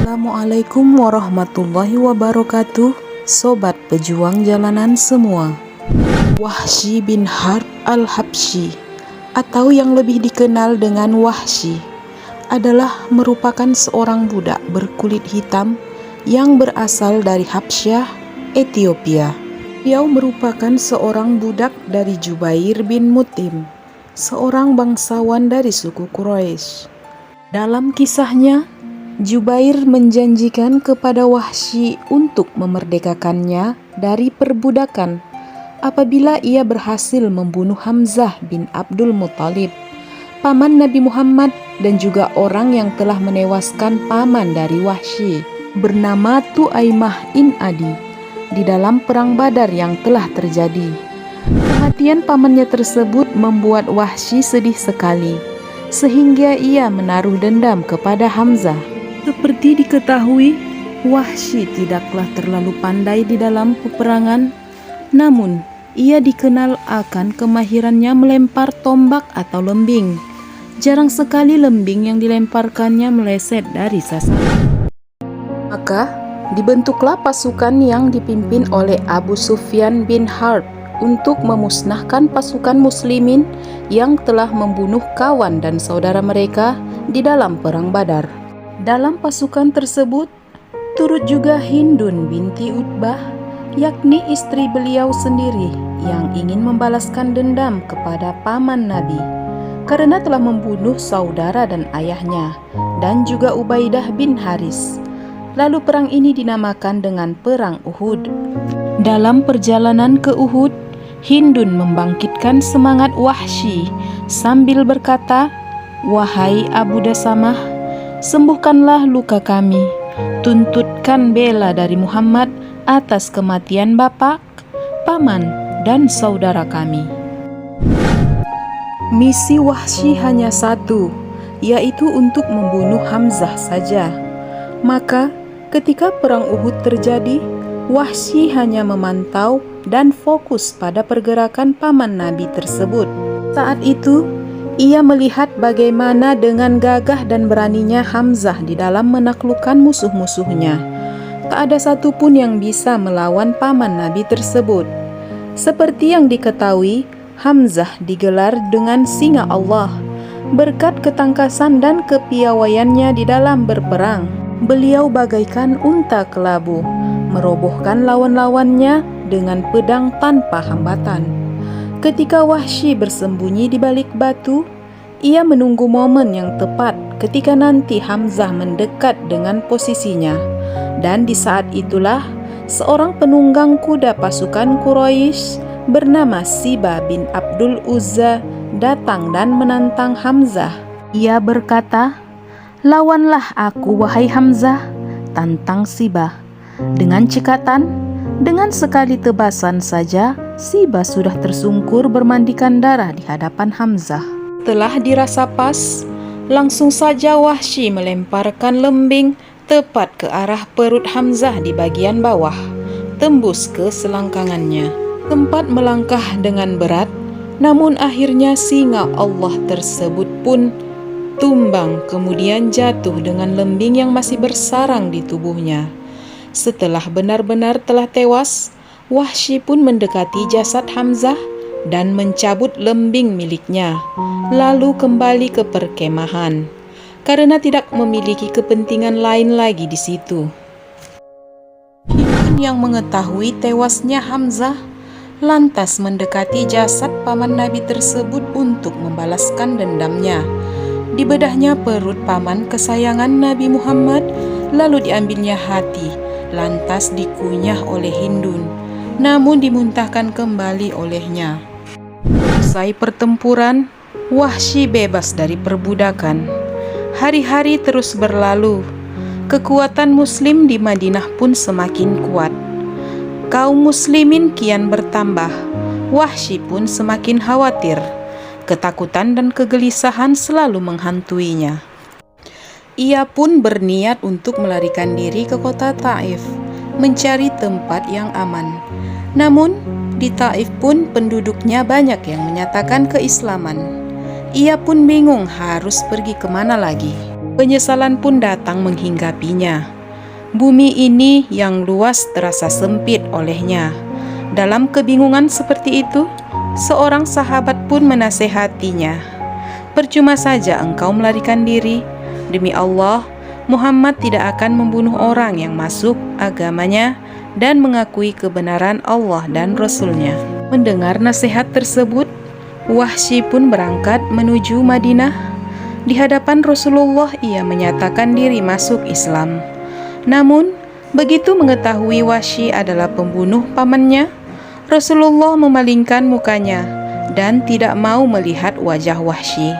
Assalamualaikum warahmatullahi wabarakatuh, sobat pejuang jalanan semua. Wahsy bin Harb al-Habsyi, atau yang lebih dikenal dengan Wahsy, adalah merupakan seorang budak berkulit hitam yang berasal dari Habsyah, Ethiopia. Beliau merupakan seorang budak dari Jubair bin Mut'im, seorang bangsawan dari suku Quraisy. Dalam kisahnya, Jubair menjanjikan kepada Wahsy untuk memerdekakannya dari perbudakan apabila ia berhasil membunuh Hamzah bin Abdul Muthalib, paman Nabi Muhammad dan juga orang yang telah menewaskan paman dari Wahsy, bernama Tu'aimah bin Adi, di dalam perang Badar yang telah terjadi. Kematian pamannya tersebut membuat Wahsy sedih sekali, sehingga ia menaruh dendam kepada Hamzah. Seperti diketahui, Wahsy tidaklah terlalu pandai di dalam peperangan, namun ia dikenal akan kemahirannya melempar tombak atau lembing. Jarang sekali lembing yang dilemparkannya meleset dari sasaran. Maka dibentuklah pasukan yang dipimpin oleh Abu Sufyan bin Harb untuk memusnahkan pasukan muslimin yang telah membunuh kawan dan saudara mereka di dalam perang Badar. Dalam pasukan tersebut turut juga Hindun binti Utbah, yakni istri beliau sendiri yang ingin membalaskan dendam kepada paman Nabi karena telah membunuh saudara dan ayahnya, dan juga Ubaidah bin Haris. Lalu perang ini dinamakan dengan Perang Uhud. Dalam perjalanan ke Uhud, Hindun membangkitkan semangat Wahsy sambil berkata, "Wahai Abu Dasamah, sembuhkanlah luka kami, tuntutkan bela dari Muhammad atas kematian bapak, paman, dan saudara kami." Misi Wahsy hanya satu, yaitu untuk membunuh Hamzah saja. Maka ketika perang Uhud terjadi, Wahsy hanya memantau dan fokus pada pergerakan paman Nabi tersebut. Saat itu ia melihat bagaimana dengan gagah dan beraninya Hamzah di dalam menaklukkan musuh-musuhnya. Tak ada satupun yang bisa melawan paman Nabi tersebut. Seperti yang diketahui, Hamzah digelar dengan singa Allah. Berkat ketangkasan dan kepiawaiannya di dalam berperang, beliau bagaikan unta kelabu, merobohkan lawan-lawannya dengan pedang tanpa hambatan. Ketika Wahsy bersembunyi di balik batu, ia menunggu momen yang tepat ketika nanti Hamzah mendekat dengan posisinya. Dan di saat itulah seorang penunggang kuda pasukan Quraisy bernama Siba bin Abdul Uzza datang dan menantang Hamzah. Ia berkata, "Lawanlah aku wahai Hamzah," tantang Siba. Dengan cekatan, dengan sekali tebasan saja, Siba sudah tersungkur bermandikan darah di hadapan Hamzah. Telah dirasa pas, langsung saja Wahsy melemparkan lembing tepat ke arah perut Hamzah di bagian bawah, tembus ke selangkangannya. Tempat melangkah dengan berat, namun akhirnya singa Allah tersebut pun tumbang, kemudian jatuh dengan lembing yang masih bersarang di tubuhnya. Setelah benar-benar telah tewas, Wahsy pun mendekati jasad Hamzah dan mencabut lembing miliknya, lalu kembali ke perkemahan karena tidak memiliki kepentingan lain lagi di situ. Hindun yang mengetahui tewasnya Hamzah lantas mendekati jasad paman Nabi tersebut untuk membalaskan dendamnya. Dibedahnya perut paman kesayangan Nabi Muhammad, lalu diambilnya hati, lantas dikunyah oleh Hindun, namun dimuntahkan kembali olehnya. Usai pertempuran, Wahsy bebas dari perbudakan. Hari-hari terus berlalu. Kekuatan Muslim di Madinah pun semakin kuat. Kaum muslimin kian bertambah. Wahsy pun semakin khawatir. Ketakutan dan kegelisahan selalu menghantuinya. Ia pun berniat untuk melarikan diri ke kota Taif, mencari tempat yang aman. Namun, di Taif pun penduduknya banyak yang menyatakan keislaman. Ia pun bingung harus pergi kemana lagi. Penyesalan pun datang menghinggapinya. Bumi ini yang luas terasa sempit olehnya. Dalam kebingungan seperti itu, seorang sahabat pun menasehatinya, "Percuma saja engkau melarikan diri. Demi Allah, Muhammad tidak akan membunuh orang yang masuk agamanya dan mengakui kebenaran Allah dan Rasul-Nya." Mendengar nasihat tersebut, Wahsy pun berangkat menuju Madinah. Di hadapan Rasulullah ia menyatakan diri masuk Islam. Namun, begitu mengetahui Wahsy adalah pembunuh pamannya, Rasulullah memalingkan mukanya dan tidak mau melihat wajah Wahsy.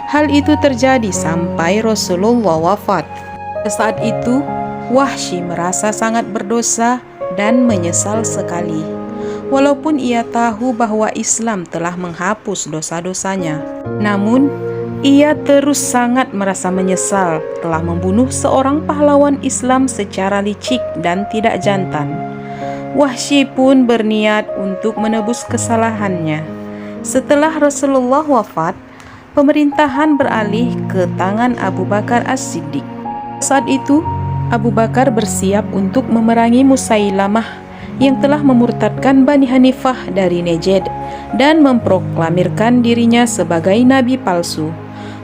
Hal itu terjadi sampai Rasulullah wafat. Saat itu, Wahsy merasa sangat berdosa dan menyesal sekali. Walaupun ia tahu bahwa Islam telah menghapus dosa-dosanya, namun ia terus sangat merasa menyesal telah membunuh seorang pahlawan Islam secara licik dan tidak jantan. Wahsy pun berniat untuk menebus kesalahannya. Setelah Rasulullah wafat, pemerintahan beralih ke tangan Abu Bakar As-Siddiq. Saat itu, Abu Bakar bersiap untuk memerangi Musailamah yang telah memurtadkan Bani Hanifah dari Najd dan memproklamirkan dirinya sebagai nabi palsu.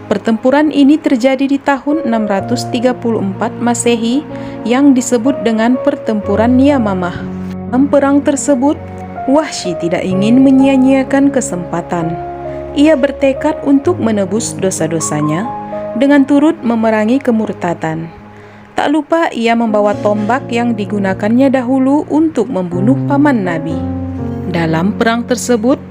Pertempuran ini terjadi di tahun 634 Masehi yang disebut dengan Pertempuran Yamamah. Dalam perang tersebut, Wahsy tidak ingin menyia-nyiakan kesempatan. Ia bertekad untuk menebus dosa-dosanya dengan turut memerangi kemurtadan. Tak lupa ia membawa tombak yang digunakannya dahulu untuk membunuh paman Nabi. Dalam perang tersebut,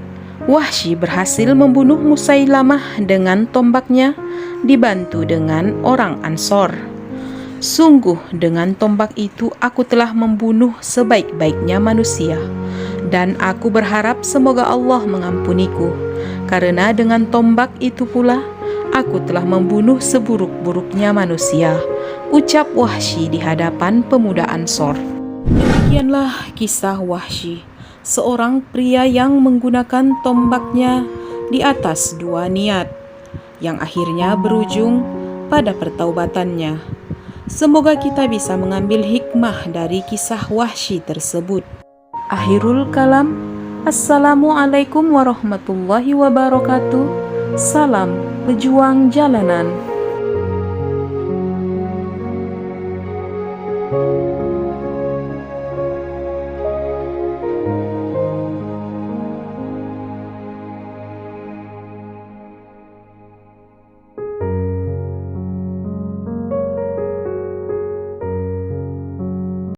Wahsy berhasil membunuh Musailamah dengan tombaknya, dibantu dengan orang Ansor. "Sungguh dengan tombak itu aku telah membunuh sebaik-baiknya manusia, dan aku berharap semoga Allah mengampuniku, karena dengan tombak itu pula aku telah membunuh seburuk-buruknya manusia," ucap Wahsy di hadapan pemuda Ansor. Demikianlah kisah Wahsy, seorang pria yang menggunakan tombaknya di atas dua niat, yang akhirnya berujung pada pertaubatannya. Semoga kita bisa mengambil hikmah dari kisah Wahsy tersebut. Akhirul kalam, Assalamualaikum warahmatullahi wabarakatuh. Salam pejuang jalanan.